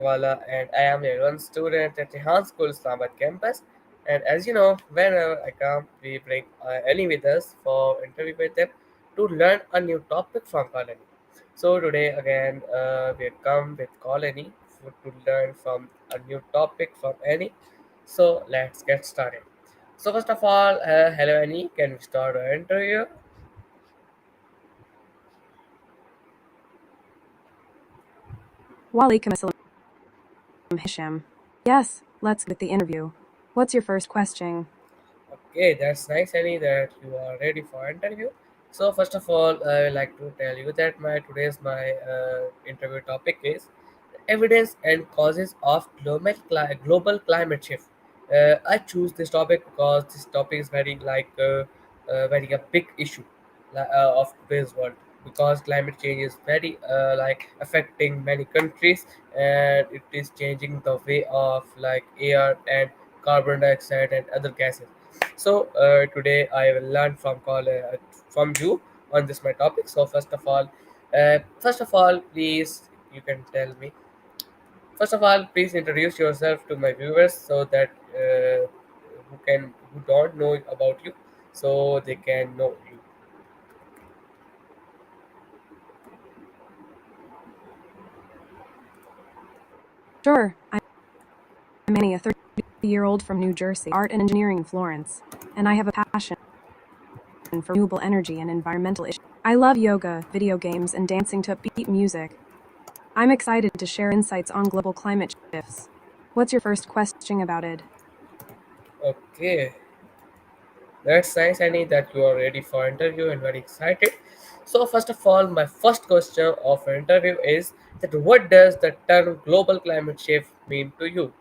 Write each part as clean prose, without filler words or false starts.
Wala, and I am a one student at Rehan School Islamabad campus. And as you know, whenever I come, we bring any with us for interview with them to learn a new topic from Colony. So today again, we come with Colony to learn from a new topic from Annie. So let's get started. So first of all, hello Annie, can we start our interview? Walaikum assalam, Hisham. Yes, let's get the interview. What's your first question? Okay, that's nice, Annie, that you are ready for interview. So first of all, I would like to tell you that my interview topic is evidence and causes of global climate shift. I choose this topic because this topic is very a big issue of today's world, because climate change is very affecting many countries, and it is changing the way of like air and carbon dioxide and other gases. So today I will learn from you on this my topic. So first of all, please you can tell me. First of all, please introduce yourself to my viewers so that who don't know about you, so they can know you. Sure, I'm Annie, a 30-year-old from New Jersey, art and engineering in Florence, and I have a passion for renewable energy and environmental issues. I love yoga, video games, and dancing to upbeat music. I'm excited to share insights on global climate shifts. What's your first question about it? Okay, that's nice, Annie, that you are ready for interview and very excited. So first of all, my first question of an interview is that what does the term global climate shift mean to you?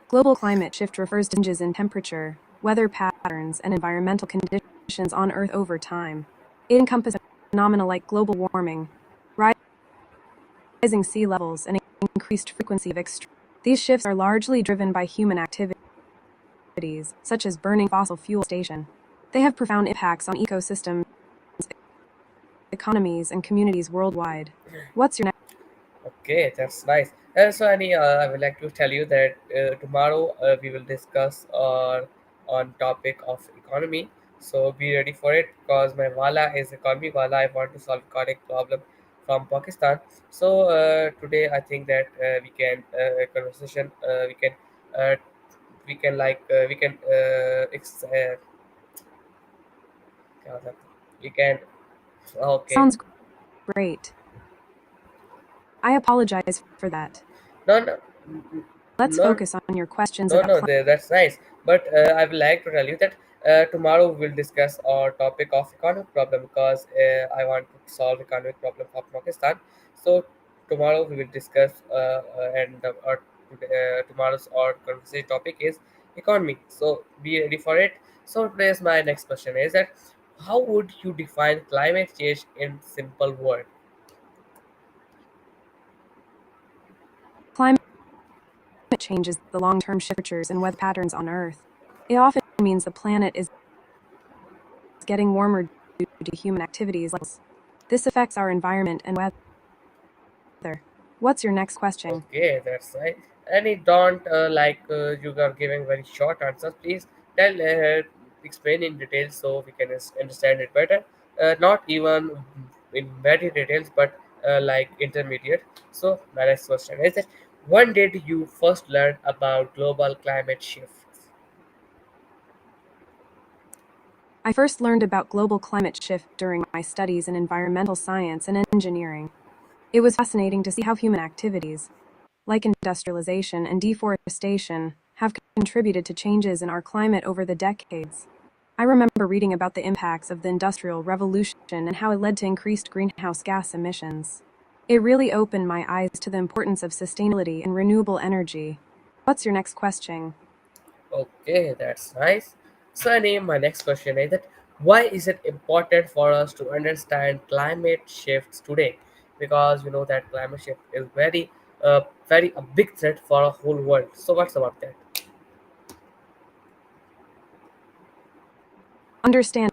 Global climate shift refers to changes in temperature, weather patterns, and environmental conditions on Earth over time. It encompasses phenomena like global warming, rising sea levels, and increased frequency of extreme. These shifts are largely driven by human activities, such as burning fossil fuel station. They have profound impacts on ecosystems, economies, and communities worldwide. What's your next? Okay, that's nice. So, Annie, I would like to tell you that tomorrow we will discuss on topic of economy. So be ready for it, because my wala is economy wala. I want to solve economic problem from Pakistan. So today I think that we can conversation uh, we can क्या होता है? We can okay. Sounds great. I apologize for that. No, no, Let's no, focus on your questions no, about no, climate. that's nice. But I would like to tell you that tomorrow we'll discuss our topic of economic problem, because I want to solve economic problem of Pakistan. So tomorrow we will discuss tomorrow's our conversation topic is economy. So be ready for it. So today's my next question is that how would you define climate change in simple word? Climate change is the long-term temperatures and weather patterns on Earth. It often means the planet is getting warmer due to human activities. This affects our environment and weather. What's your next question? Okay, that's right. And it don't you are giving very short answers. Please tell explain in detail so we can understand it better. Not even in very details, but like intermediate. So my next question is that when did you first learn about global climate shifts? I first learned about global climate shift during my studies in environmental science and engineering. It was fascinating to see how human activities, like industrialization and deforestation, have contributed to changes in our climate over the decades. I remember reading about the impacts of the Industrial Revolution and how it led to increased greenhouse gas emissions. It really opened my eyes to the importance of sustainability and renewable energy. What's your next question? Okay, that's nice. So, Annie, my next question is that why is it important for us to understand climate shifts today? Because you know that climate shift is very a big threat for a whole world. So, what's about that? Understanding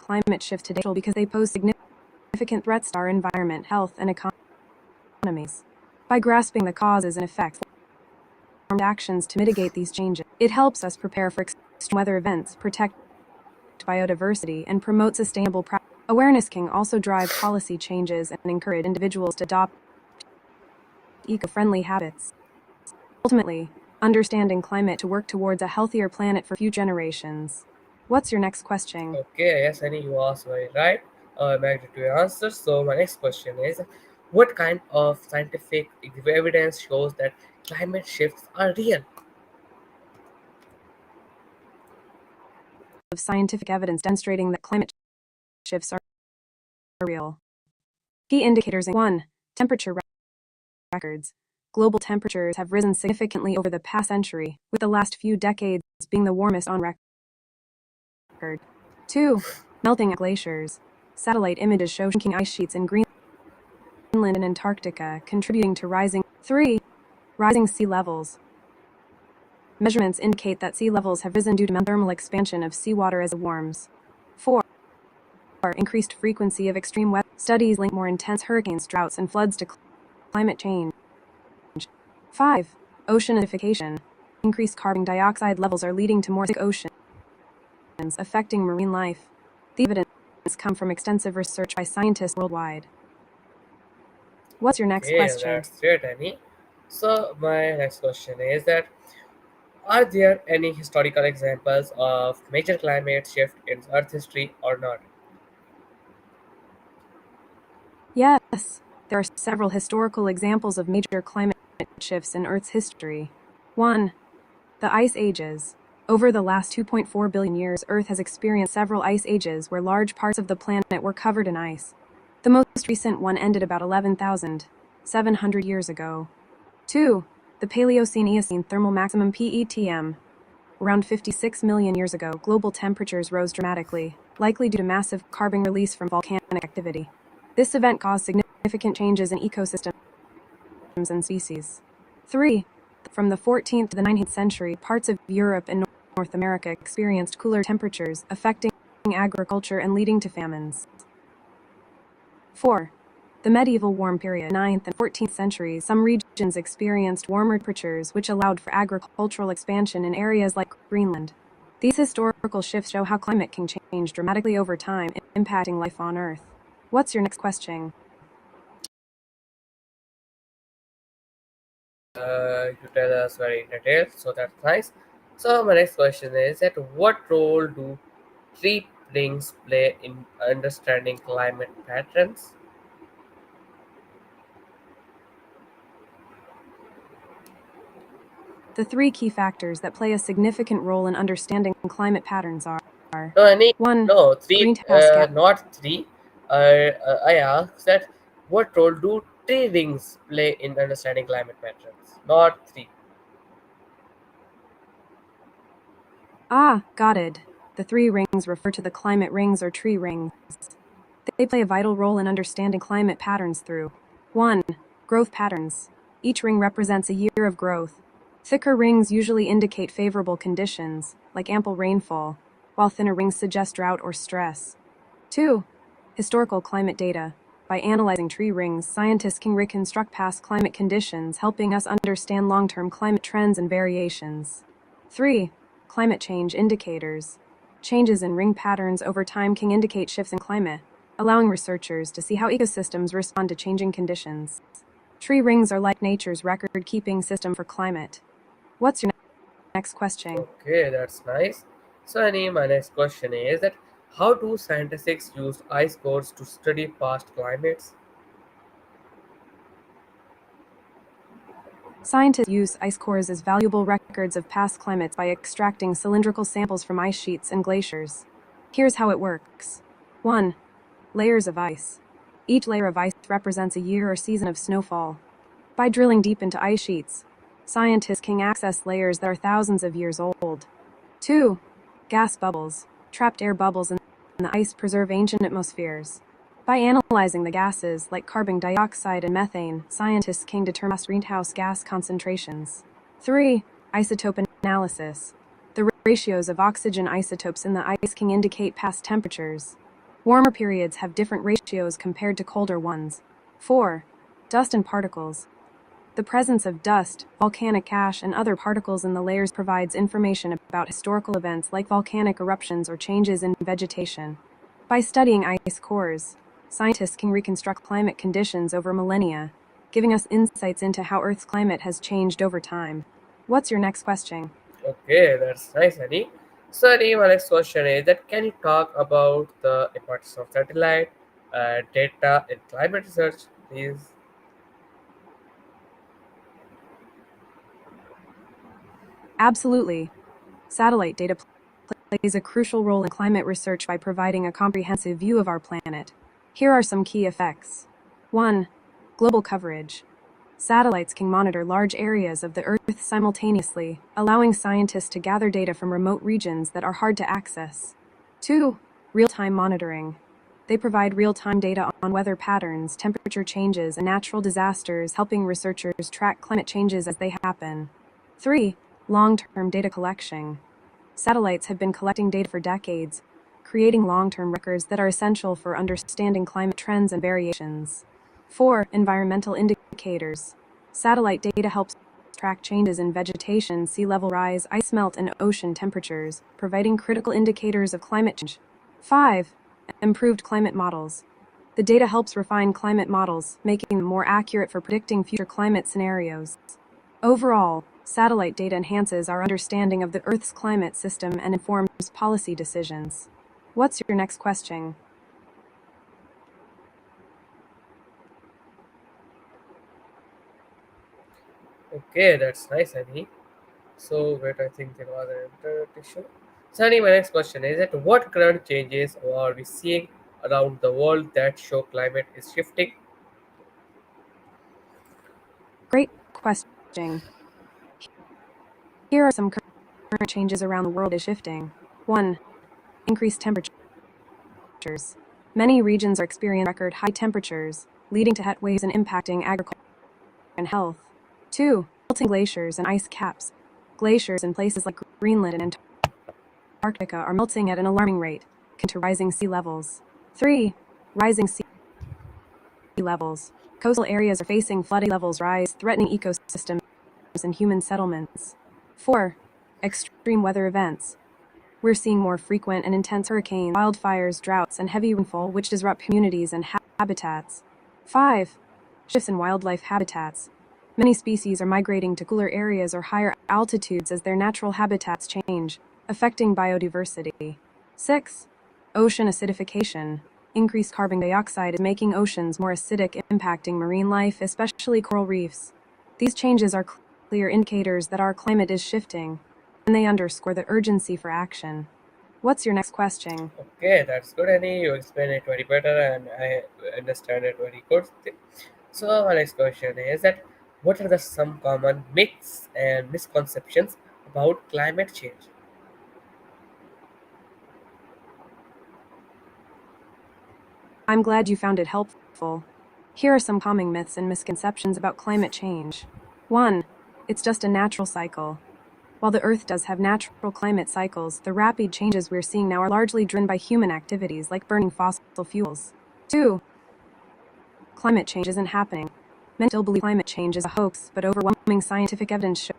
climate shift today because they pose significant threats to our environment, health, and economies. By grasping the causes and effects, informed actions to mitigate these changes, it helps us prepare for extreme weather events, protect biodiversity, and promote sustainable practices. Awareness can also drive policy changes and encourage individuals to adopt eco-friendly habits. Ultimately, understanding climate to work towards a healthier planet for future generations. What's your next question? Okay, yes, Annie, you asked very right. I'm agree to your answer. So my next question is, what kind of scientific evidence shows that climate shifts are real? Of scientific evidence demonstrating that climate shifts are real. Key indicators: 1. Temperature records. Global temperatures have risen significantly over the past century, with the last few decades being the warmest on record. 2. Melting glaciers. Satellite images show shrinking ice sheets in Greenland and Antarctica, contributing to rising. 3. Rising sea levels. Measurements indicate that sea levels have risen due to thermal expansion of seawater as it warms. 4. Increased frequency of extreme weather. Studies link more intense hurricanes, droughts, and floods to climate change. 5. Ocean acidification. Increased carbon dioxide levels are leading to more sick oceans, affecting marine life. The evidence come from extensive research by scientists worldwide. What's your next Okay, question? that's great, Annie. So my next question is that, are there any historical examples of major climate shift in Earth history or not? Yes, there are several historical examples of major climate shifts in Earth's history. 1. The Ice Ages. Over the last 2.4 billion years, Earth has experienced several ice ages where large parts of the planet were covered in ice. The most recent one ended about 11,700 years ago. 2. The Paleocene-Eocene thermal maximum PETM. Around 56 million years ago, global temperatures rose dramatically, likely due to massive carbon release from volcanic activity. This event caused significant changes in ecosystems and species. 3. From the 14th to the 19th century, parts of Europe and North America experienced cooler temperatures, affecting agriculture and leading to famines. 4. The medieval warm period, 9th and 14th centuries, some regions experienced warmer temperatures which allowed for agricultural expansion in areas like Greenland. These historical shifts show how climate can change dramatically over time, impacting life on Earth. What's your next question? You tell us very detailed, so that's nice. So my next question is that, what role do tree rings play in understanding climate patterns? The three key factors that play a significant role in understanding climate patterns are No, any 1. no three, Greenhouse gas. not three. I asked that, what role do tree rings play in understanding climate patterns? Not three. Ah, got it. The three rings refer to the climate rings or tree rings. They play a vital role in understanding climate patterns through 1. Growth patterns. Each ring represents a year of growth. Thicker rings usually indicate favorable conditions, like ample rainfall, while thinner rings suggest drought or stress. 2. Historical climate data. By analyzing tree rings, scientists can reconstruct past climate conditions, helping us understand long-term climate trends and variations. 3. Climate change indicators. Changes in ring patterns over time can indicate shifts in climate, allowing researchers to see how ecosystems respond to changing conditions. Tree rings are like nature's record-keeping system for climate. What's your next question? Okay, that's nice. So, Annie, my next question is that, how do scientists use ice cores to study past climates? Scientists use ice cores as valuable records of past climates by extracting cylindrical samples from ice sheets and glaciers. Here's how it works. 1. Layers of ice. Each layer of ice represents a year or season of snowfall. By drilling deep into ice sheets, scientists can access layers that are thousands of years old. 2. Gas bubbles. Trapped air bubbles in the ice preserve ancient atmospheres. By analyzing the gases like carbon dioxide and methane, scientists can determine greenhouse gas concentrations. 3. Isotope analysis. The ratios of oxygen isotopes in the ice can indicate past temperatures. Warmer periods have different ratios compared to colder ones. 4. Dust and particles. The presence of dust, volcanic ash, and other particles in the layers provides information about historical events like volcanic eruptions or changes in vegetation. By studying ice cores, scientists can reconstruct climate conditions over millennia, giving us insights into how Earth's climate has changed over time. What's your next question? Okay, that's nice, Annie. So, Annie, my next question is that can you talk about the importance of satellite data in climate research, please? Absolutely. Satellite data plays a crucial role in climate research by providing a comprehensive view of our planet. Here are some key effects. 1. Global coverage. Satellites can monitor large areas of the Earth simultaneously, allowing scientists to gather data from remote regions that are hard to access. 2. Real time monitoring. They provide real time data on weather patterns, temperature changes, and natural disasters, helping researchers track climate changes as they happen. 3. Long term data collection. Satellites have been collecting data for decades, creating long term records that are essential for understanding climate trends and variations. 4. Environmental indicators. Satellite data helps track changes in vegetation, sea level rise, ice melt, and ocean temperatures, providing critical indicators of climate change. 5. Improved climate models. The data helps refine climate models, making them more accurate for predicting future climate scenarios. Overall, satellite data enhances our understanding of the Earth's climate system and informs policy decisions. What's your next question? Okay, that's nice, Annie. So, wait, I think there was an internet issue. So, Annie, my next question is that what current changes are we seeing around the world that show climate is shifting? Great question. Here are some current changes around the world is shifting. 1. Increased temperatures. Many regions are experiencing record high temperatures, leading to heat waves and impacting agriculture and health. 2. Melting glaciers and ice caps. Glaciers in places like Greenland and Antarctica are melting at an alarming rate, contributing to rising sea levels. 3. Rising sea levels. Coastal areas are facing flooding levels rise, threatening ecosystems and human settlements. 4. Extreme weather events. We're seeing more frequent and intense hurricanes, wildfires, droughts, and heavy rainfall, which disrupt communities and habitats. 5. Shifts in wildlife habitats. Many species are migrating to cooler areas or higher altitudes as their natural habitats change, affecting biodiversity. 6. Ocean acidification. Increased carbon dioxide is making oceans more acidic, impacting marine life, especially coral reefs. These changes are clear indicators that our climate is shifting, and they underscore the urgency for action. What's your next question? Okay, that's good, Annie. You explained it very better, and I understand it very good. So, my next question is that what are the some common myths and misconceptions about climate change? I'm glad you found it helpful. Here are some common myths and misconceptions about climate change. 1. It's just a natural cycle. While the Earth does have natural climate cycles, the rapid changes we're seeing now are largely driven by human activities like burning fossil fuels. 2. Climate change isn't happening. Many still believe climate change is a hoax, but overwhelming scientific evidence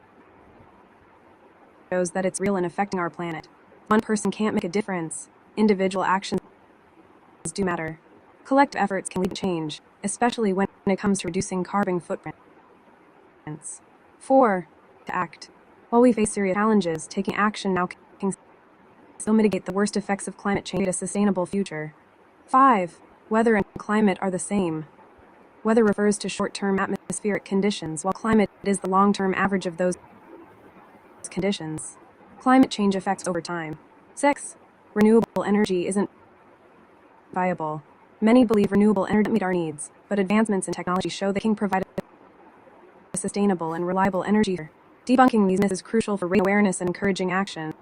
shows that it's real and affecting our planet. One person can't make a difference. Individual actions do matter. Collective efforts can lead to change, especially when it comes to reducing carbon footprints. 4. To act. While we face serious challenges, taking action now can still mitigate the worst effects of climate change and create a sustainable future. 5. Weather and climate are the same. Weather refers to short-term atmospheric conditions, while climate is the long-term average of those conditions. Climate change affects over time. 6. Renewable energy isn't viable. Many believe renewable energy meet our needs, but advancements in technology show they can provide a sustainable and reliable energy. Debunking these myths is crucial for raising awareness and encouraging action.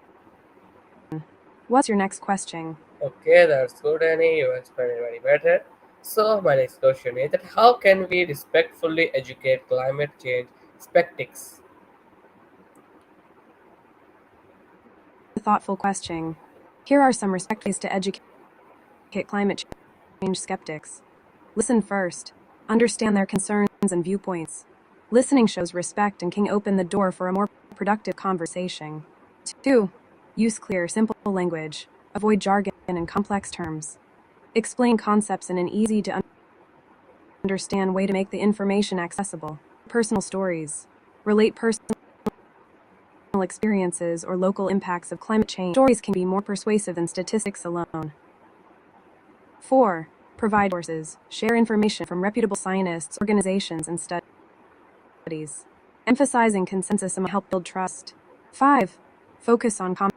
What's your next question? Okay, that's good, Annie. You explained it very better. So, my next question is that how can we respectfully educate climate change skeptics? A thoughtful question. Here are some respect ways to educate climate change skeptics. Listen first. Understand their concerns and viewpoints. Listening shows respect and can open the door for a more productive conversation. 2. Use clear, simple language. Avoid jargon and complex terms. Explain concepts in an easy to understand way to make the information accessible. Personal stories. Relate personal experiences or local impacts of climate change. Stories can be more persuasive than statistics alone. 4. Provide sources. Share information from reputable scientists, organizations, and studies. Emphasizing consensus and help build trust. 5. Focus on common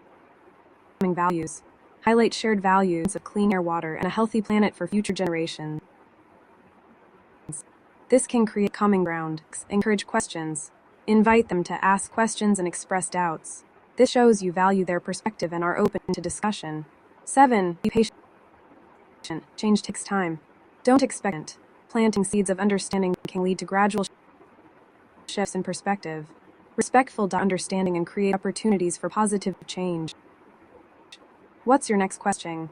values. Highlight shared values of clean air, water, and a healthy planet for future generations. This can create common ground. Encourage questions. Invite them to ask questions and express doubts. This shows you value their perspective and are open to discussion. 7. Be patient. Change takes time. Don't expect it. Planting seeds of understanding can lead to gradual shifts in perspective. Respectful understanding and create opportunities for positive change. What's your next question?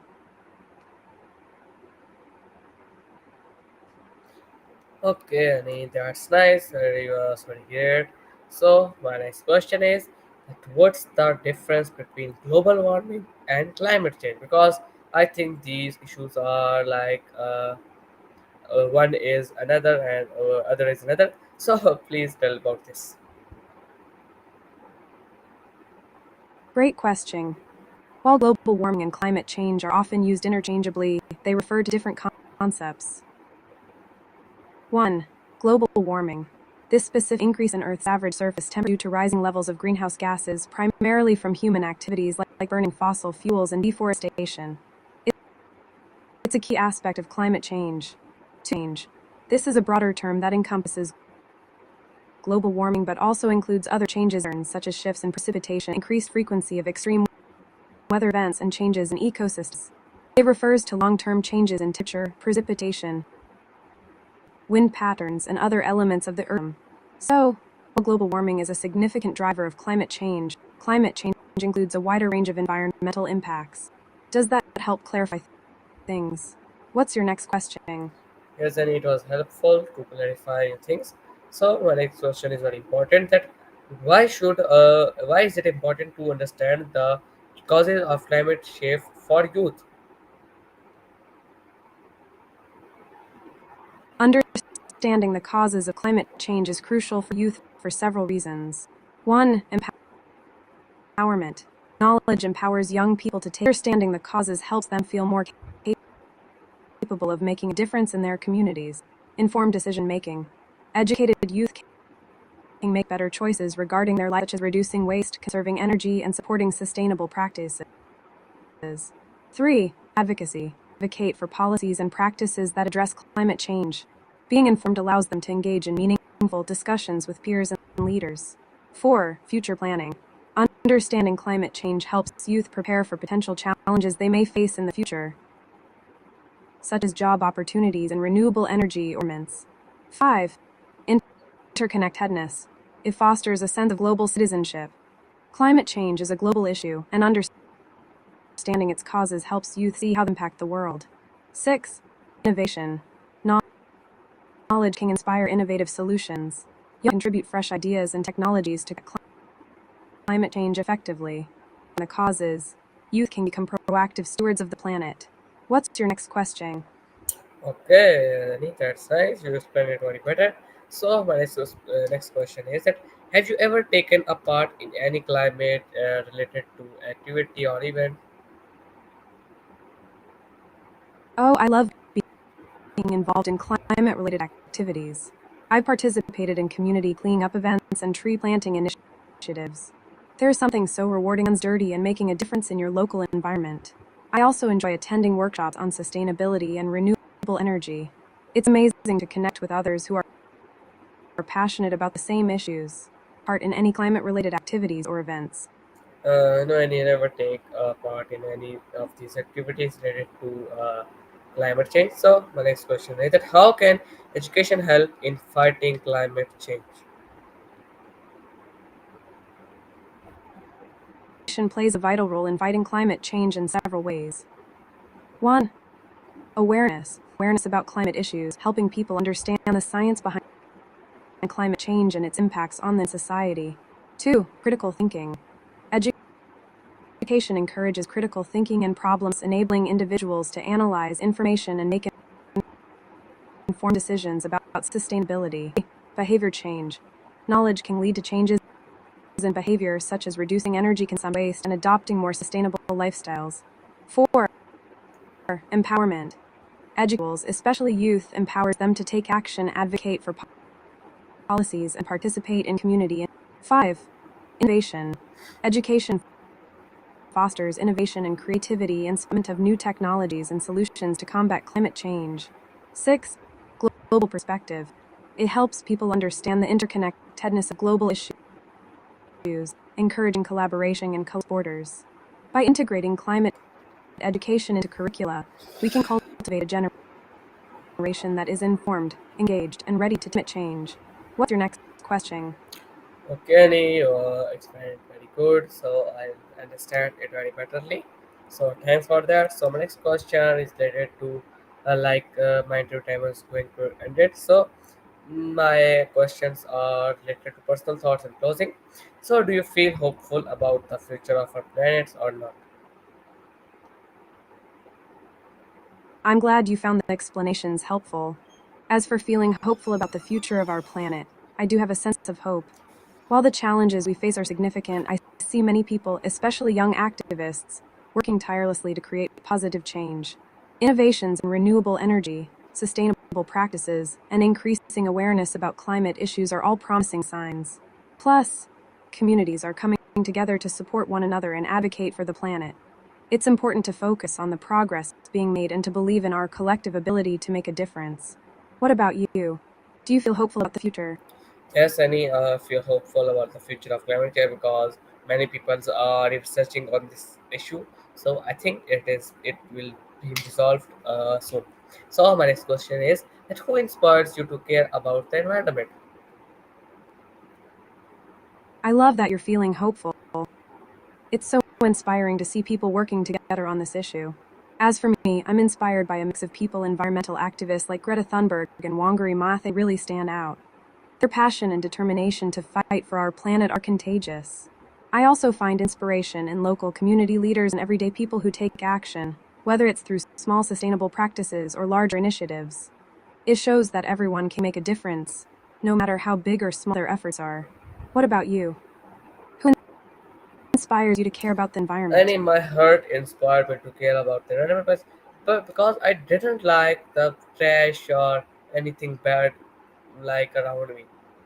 Okay, Annie, that's nice. You was very good. So my next question is, that what's the difference between global warming and climate change? Because I think these issues are like one is another and other is another. So please tell about this. Great question. While global warming and climate change are often used interchangeably, they refer to different concepts. 1. Global warming. This specific increase in Earth's average surface temperature due to rising levels of greenhouse gases, primarily from human activities like burning fossil fuels and deforestation. It's a key aspect of climate change. This is a broader term that encompasses global warming but also includes other changes such as shifts in precipitation, increased frequency of extreme weather events, and changes in ecosystems. It refers to long-term changes in temperature, precipitation, wind patterns, and other elements of the Earth. So, while global warming is a significant driver of climate change includes a wider range of environmental impacts. Does that help clarify things? What's your next question? Yes, and it was helpful to clarify things. So my next question is very important. That why is it important to understand the causes of climate shift for youth? Understanding the causes of climate change is crucial for youth for several reasons. 1. Empowerment. Knowledge empowers young people to take understanding the causes helps them feel more capable of making a difference in their communities. Informed decision making. Educated youth can make better choices regarding their life, such as reducing waste, conserving energy, and supporting sustainable practices. 3. Advocacy. Advocate for policies and practices that address climate change. Being informed allows them to engage in meaningful discussions with peers and leaders. 4. Future planning. Understanding climate change helps youth prepare for potential challenges they may face in the future, such as job opportunities and renewable energy ornaments. 5. Interconnectedness. It fosters a sense of global citizenship. Climate change is a global issue, and understanding its causes helps youth see how they impact the world. 6. Innovation. Knowledge can inspire innovative solutions. You contribute fresh ideas and technologies to climate change effectively. The causes. Youth can become proactive stewards of the planet. What's your next question? Okay, Annie, that's nice. You explained it very better. So my next question is that have you ever taken a part in any climate related to activity or event? Oh, I love being involved in climate related activities. I've participated in community cleaning up events and tree planting initiatives. There's something so rewarding and dirty and making a difference in your local environment. I also enjoy attending workshops on sustainability and renewable energy. It's amazing to connect with others who are passionate about the same issues. Part in any climate related activities or events. No, I never take part in any of these activities related to climate change. So my next question is that how can education help in fighting climate change? Education plays a vital role in fighting climate change in several ways. 1. Awareness about climate issues, helping people understand the science behind climate change and its impacts on the society. 2. Critical thinking. Education encourages critical thinking and problems, enabling individuals to analyze information and make informed decisions about sustainability. Behavior change. Knowledge can lead to changes in behavior such as reducing energy consumption, waste, and adopting more sustainable lifestyles. 4. Empowerment. Educators, especially youth, empowers them to take action, advocate for policies, and participate in community. 5. Innovation. Education fosters innovation and creativity and development of new technologies and solutions to combat climate change. 6. Global perspective. It helps people understand the interconnectedness of global issues, encouraging collaboration and borders. By integrating climate education into curricula, we can cultivate a generation that is informed, engaged, and ready to climate change. What's your next question? Okay, Annie, you explained it very good, so I understand it very betterly. So thanks for that. So my next question is related to my interview time is going to end it. So my questions are related to personal thoughts and closing. So do you feel hopeful about the future of our planets or not? I'm glad you found the explanations helpful. As for feeling hopeful about the future of our planet, I do have a sense of hope. While the challenges we face are significant, I see many people, especially young activists, working tirelessly to create positive change. Innovations in renewable energy, sustainable practices, and increasing awareness about climate issues are all promising signs. Plus, communities are coming together to support one another and advocate for the planet. It's important to focus on the progress being made and to believe in our collective ability to make a difference. What about you? Do you feel hopeful about the future? Yes, Annie, feel hopeful about the future of climate change because many people are researching on this issue. So I think it will be resolved soon. So my next question is that who inspires you to care about the environment? I love that you're feeling hopeful. It's so inspiring to see people working together on this issue. As for me, I'm inspired by a mix of people, environmental activists like Greta Thunberg and Wangari Maathai really stand out. Their passion and determination to fight for our planet are contagious. I also find inspiration in local community leaders and everyday people who take action, whether it's through small sustainable practices or larger initiatives. It shows that everyone can make a difference, no matter how big or small their efforts are. What about you? Who inspires you to care about the And environment? in my heart inspired me to care about the environment, but because I didn't like the trash or anything bad like around me.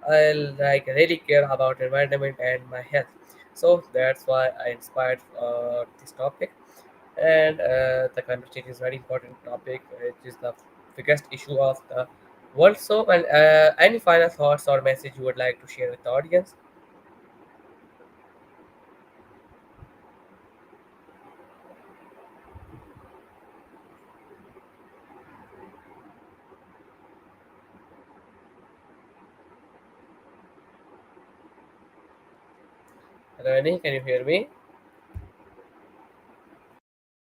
I like really care about environment and my health. So that's why I inspired this topic. And the climate change is very important topic. It is the biggest issue of the world. So, and any final thoughts or message you would like to share with the audience? Rani, can you hear me?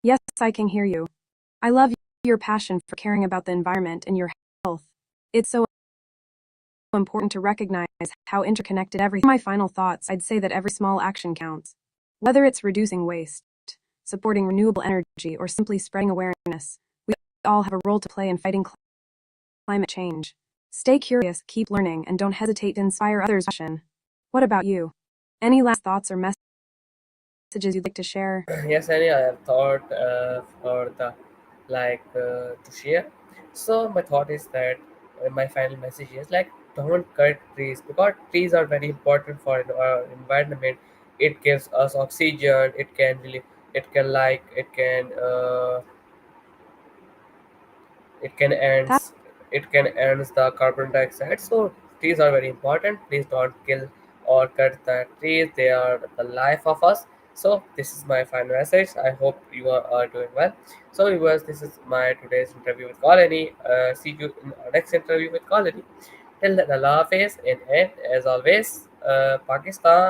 Yes, I can hear you. I love your passion for caring about the environment and your health. It's so important to recognize how interconnected everything. My final thoughts, I'd say that every small action counts. Whether it's reducing waste, supporting renewable energy, or simply spreading awareness, we all have a role to play in fighting climate change. Stay curious, keep learning, and don't hesitate to inspire others. What about you? Any last thoughts or messages you'd like to share? Yes, Annie, I have thought for the to share. So my thought is that my final message is like don't cut trees because trees are very important for our environment. It gives us oxygen. It can it can That ends it can ends the carbon dioxide. So trees are very important. Please don't kill or cut the trees. They are the life of us. So this is my final message. I hope you are doing well. So viewers, this is my today's interview with Colony. See you in our next interview with Colony. Till then, Allah Hafiz, and as always, Pakistan.